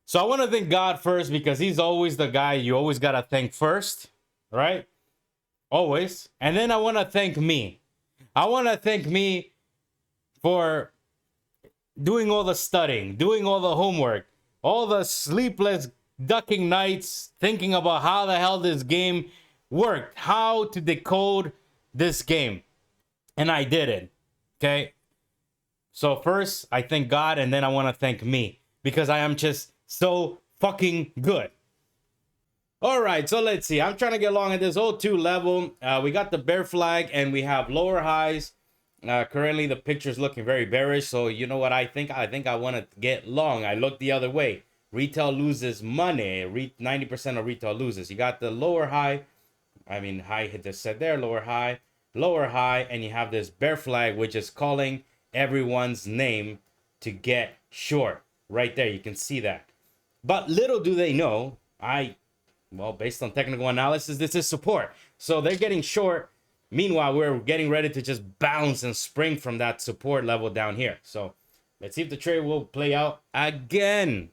So I want to thank God first because he's always the guy you always got to thank first, right? Always. And then I want to thank me. I want to thank me for doing all the studying, doing all the homework, all the sleepless ducking nights, thinking about how the hell this game worked, how to decode this game. And I did it. Okay. So first, I thank God, and then I want to thank me because I am just so fucking good. All right, so let's see. I'm trying to get along at this 02 level. We got the bear flag, and we have lower highs. Currently, the picture's looking very bearish, so you know what I think? I think I want to get long. I look the other way. Retail loses money. 90% of retail loses. You got the lower high. I mean, high hit just said there, lower high, and you have this bear flag, which is calling everyone's name to get short. Right there, you can see that. But little do they know, well, based on technical analysis, this is support. So they're getting short. Meanwhile, we're getting ready to just bounce and spring from that support level down here. So let's see if the trade will play out again.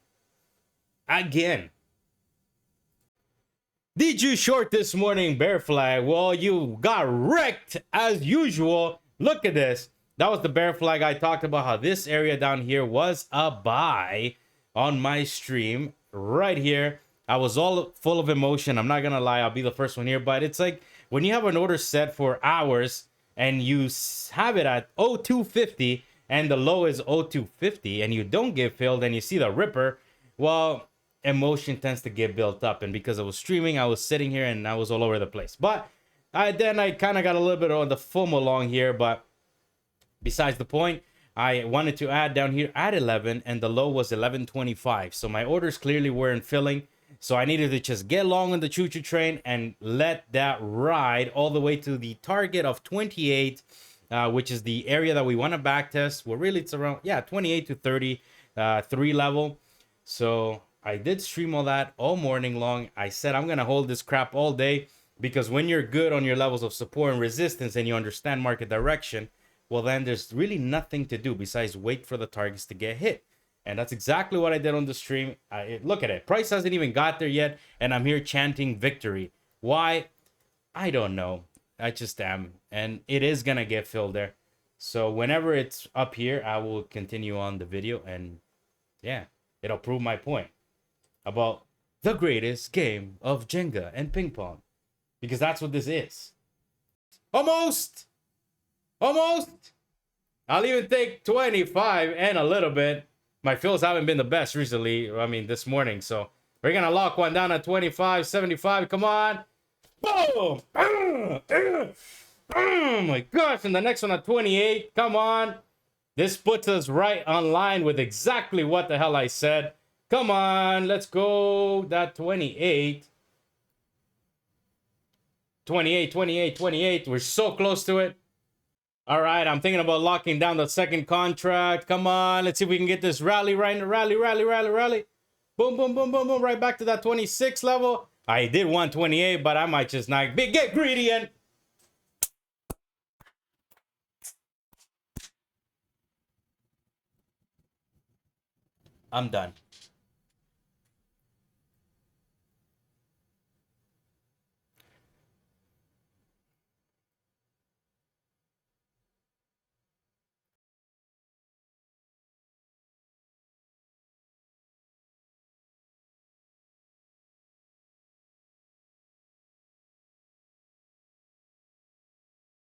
Did you short this morning, bear flag? Well, you got wrecked as usual. Look at this. That was the bear flag. I talked about how this area down here was a buy on my stream right here. I was all full of emotion. I'm not going to lie. I'll be the first one here. But it's like when you have an order set for hours and you have it at 0250 and the low is 0250 and you don't get filled and you see the ripper, well, emotion tends to get built up. And because I was streaming, I was sitting here and I was all over the place. But then I kind of got a little bit on the FOMO along here. But besides the point, I wanted to add down here at 11 and the low was 1125. So my orders clearly weren't filling. So I needed to just get long on the choo-choo train and let that ride all the way to the target of 28, which is the area that we want to back test. Well, really, it's around, 28 to 33 level. So I did stream all that all morning long. I said I'm going to hold this crap all day because when you're good on your levels of support and resistance and you understand market direction, well, then there's really nothing to do besides wait for the targets to get hit. And that's exactly what I did on the stream. Look at it. Price hasn't even got there yet. And I'm here chanting victory. Why? I don't know. I just am. And it is going to get filled there. So whenever it's up here, I will continue on the video. And yeah, it'll prove my point about the greatest game of Jenga and ping pong. Because that's what this is. Almost. I'll even take 25 and a little bit. My fills haven't been the best recently. I mean, this morning. So we're going to lock one down at 25, 75. Come on. Boom. Oh my gosh. And the next one at 28. Come on. This puts us right on line with exactly what the hell I said. Come on. Let's go. That 28. 28. We're so close to it. All right, I'm thinking about locking down the second contract. Come on, let's see if we can get this rally right. Rally. Boom. Right back to that 26 level. I did 128, but I might just not get greedy and... I'm done.